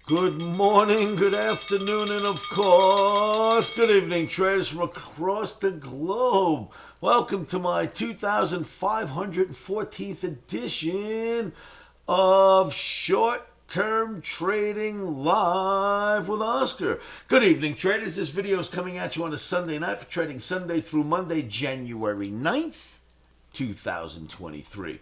Good morning, good afternoon, and of course, good evening, traders from across the globe. Welcome to my 2514th edition of Short Term Trading Live with Oscar. Good evening, traders. This video is coming at you on a Sunday night for trading Sunday through Monday, January 9th, 2023.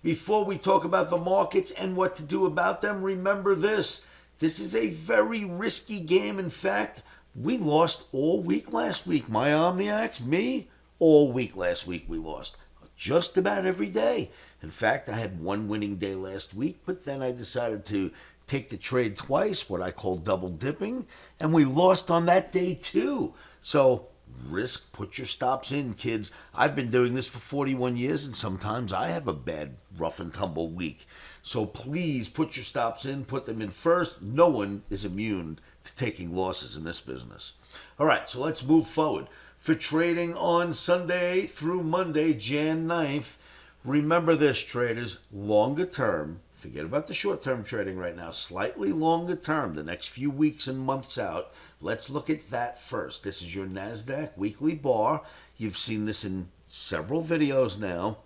Before we talk about the markets and what to do about them, remember this. This is a very risky game. In fact, we lost all week last week. My Omniacs, me, all week last week we lost. Just about every day. In fact, I had one winning day last week, but then I decided to take the trade twice, what I call double dipping, and we lost on that day too. So risk, put your stops in, kids. I've been doing this for 41 years, and sometimes I have a bad rough and tumble week. So please put your stops in, put them in first. No one is immune to taking losses in this business. All right, so let's move forward. For trading on Sunday through Monday, Jan 9th, remember this, traders, longer term, forget about the short-term trading right now, slightly longer term, the next few weeks and months out, let's look at that first. This is your NASDAQ weekly bar. You've seen this in several videos now.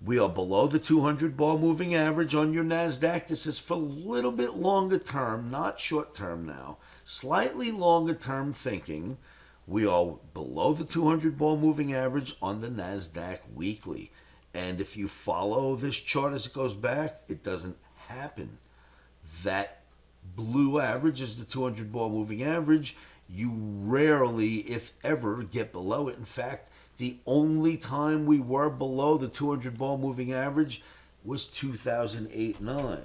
We are below the 200 bar moving average on your NASDAQ. This is for a little bit longer term, not short term now. Slightly longer term thinking. We are below the 200 bar moving average on the NASDAQ weekly. And if you follow this chart as it goes back, it doesn't happen. That blue average is the 200 bar moving average. You rarely, if ever, get below it. In fact, the only time we were below the 200 bar moving average was 2008-9.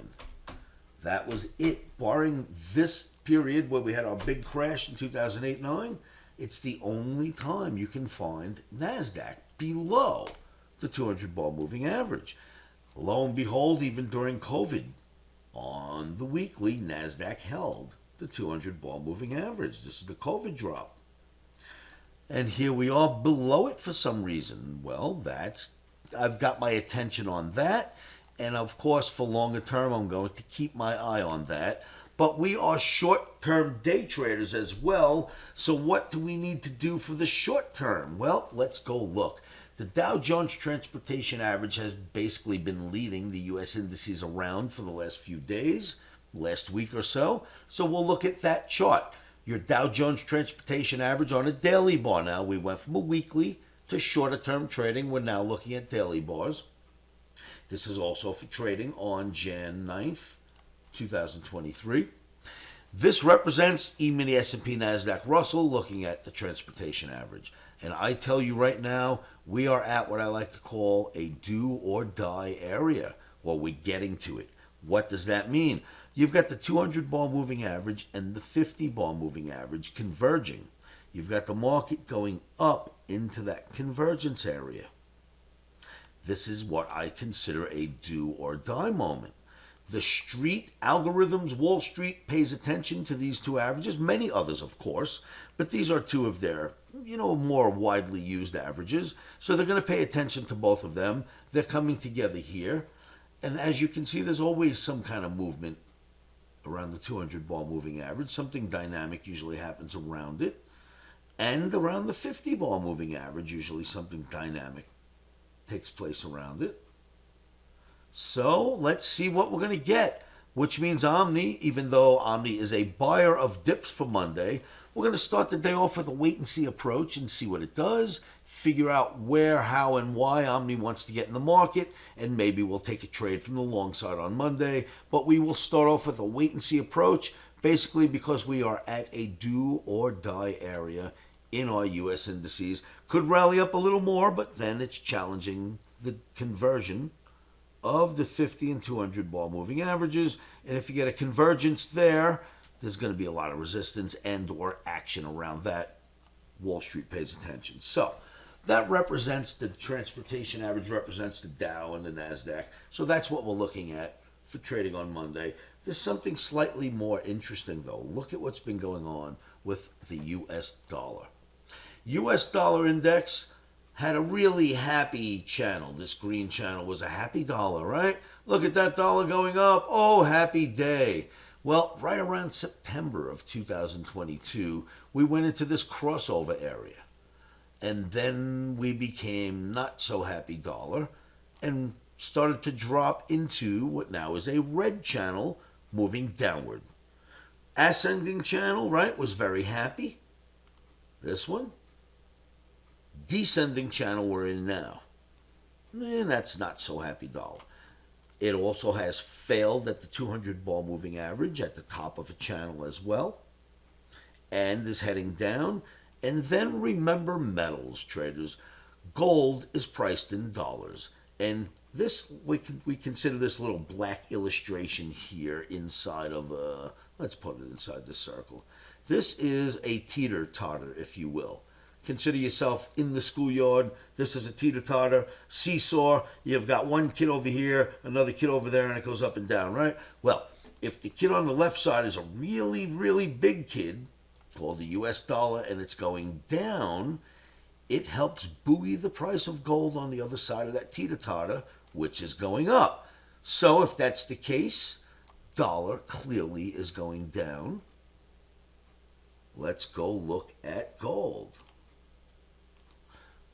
That was it. Barring this period where we had our big crash in 2008-9, it's the only time you can find NASDAQ below the 200 bar moving average. Lo and behold, even during COVID, on the weekly, NASDAQ held the 200 bar moving average. This is the COVID drop. And here we are below it for some reason. Well, I've got my attention on that. And of course, for longer term, I'm going to keep my eye on that. But we are short-term day traders as well. So what do we need to do for the short term? Well, let's go look. The Dow Jones Transportation Average has basically been leading the U.S. indices around for the last few days, last week or so. So we'll look at that chart. Your Dow Jones Transportation Average on a daily bar. Now, we went from a weekly to shorter term trading. We're now looking at daily bars. This is also for trading on Jan 9th, 2023. This represents E-mini S&P NASDAQ Russell looking at the transportation average. And I tell you right now, we are at what I like to call a do or die area. Well, we're getting to it. What does that mean? You've got the 200 bar moving average and the 50 bar moving average converging. You've got the market going up into that convergence area. This is what I consider a do or die moment. The street algorithms, Wall Street pays attention to these two averages, many others of course, but these are two of their, more widely used averages. So they're going to pay attention to both of them. They're coming together here. And as you can see, there's always some kind of movement around the 200 bar moving average. Something dynamic usually happens around it. And around the 50 bar moving average, usually something dynamic takes place around it. So let's see what we're going to get, which means OMNI, even though OMNI is a buyer of dips for Monday, we're going to start the day off with a wait-and-see approach and see what it does, figure out where, how, and why OMNI wants to get in the market, and maybe we'll take a trade from the long side on Monday. But we will start off with a wait-and-see approach, basically because we are at a do-or-die area in our U.S. indices. Could rally up a little more, but then it's challenging the conversion of the 50 and 200 bar moving averages. And if you get a convergence there, there's going to be a lot of resistance and or action around that. Wall Street pays attention. So that represents the transportation average, represents the Dow and the NASDAQ. So that's what we're looking at for trading on Monday. There's something slightly more interesting though. Look at what's been going on with the US dollar. US dollar index had a really happy channel. This green channel was a happy dollar, right? Look at that dollar going up. Oh, happy day. Well, right around September of 2022, we went into this crossover area. And then we became not so happy dollar and started to drop into what now is a red channel moving downward. Ascending channel, right, was very happy. This one. Descending channel we're in now. And that's not so happy dollar. It also has failed at the 200 ball moving average at the top of a channel as well. And is heading down. And then remember metals, traders. Gold is priced in dollars. And this, we consider this little black illustration here inside of let's put it inside this circle. This is a teeter-totter, if you will. Consider yourself in the schoolyard. This is a teeter-totter, seesaw. You've got one kid over here, another kid over there, and it goes up and down, right? Well, if the kid on the left side is a really, really big kid, called the US dollar, and it's going down, it helps buoy the price of gold on the other side of that teeter-totter, which is going up. So if that's the case, dollar clearly is going down. Let's go look at gold.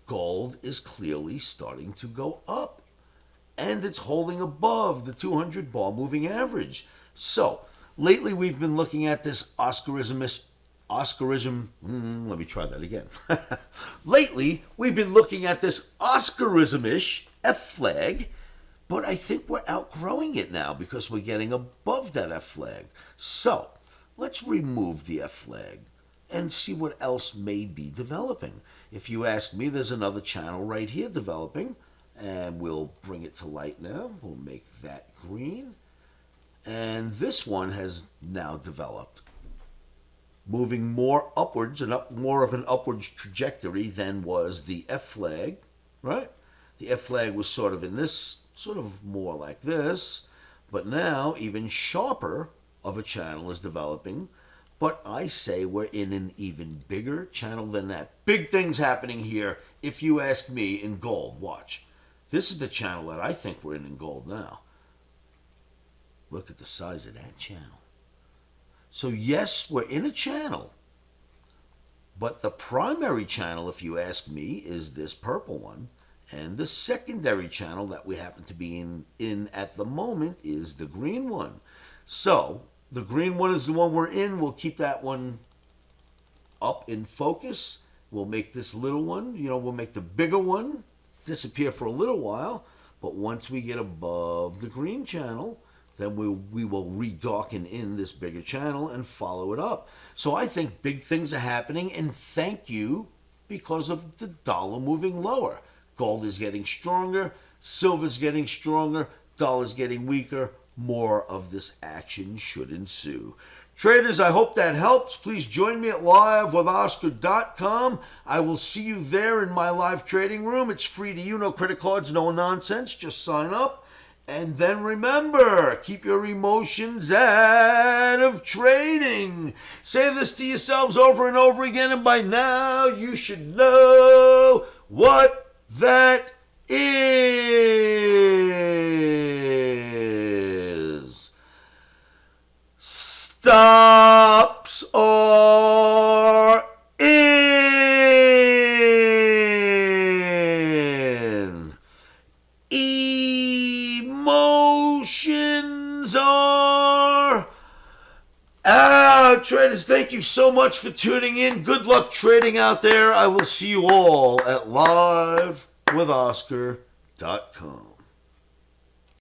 Gold is clearly starting to go up, and it's holding above the 200 ball moving average. So lately we've been looking at this let me try that again. Lately, we've been looking at this Oscarism-ish F flag, but I think we're outgrowing it now because we're getting above that F flag. So, let's remove the F flag and see what else may be developing. If you ask me, there's another channel right here developing, and we'll bring it to light now. We'll make that green. And this one has now developed, moving more upwards and up more of an upwards trajectory than was the F flag, right? The F flag was sort of in this, sort of more like this, but now even sharper of a channel is developing. But I say we're in an even bigger channel than that. Big things happening here, if you ask me, in gold. Watch. This is the channel that I think we're in gold now. Look at the size of that channel. So yes, we're in a channel, but the primary channel, if you ask me, is this purple one, and the secondary channel that we happen to be in at the moment is the green one. So the green one is the one we're in. We'll keep that one up in focus. We'll make this little one, we'll make the bigger one disappear for a little while, but once we get above the green channel, then we will redarken in this bigger channel and follow it up. So I think big things are happening, and thank you, because of the dollar moving lower. Gold is getting stronger, silver's getting stronger, dollar's getting weaker. More of this action should ensue. Traders, I hope that helps. Please join me at livewithoscar.com. I will see you there in my live trading room. It's free to you, no credit cards, no nonsense. Just sign up. And then remember, keep your emotions out of trading. Say this to yourselves over and over again, and by now you should know what that is. Stops are in. Emotions are out. Traders, thank you so much for tuning in. Good luck trading out there. I will see you all at livewithoscar.com.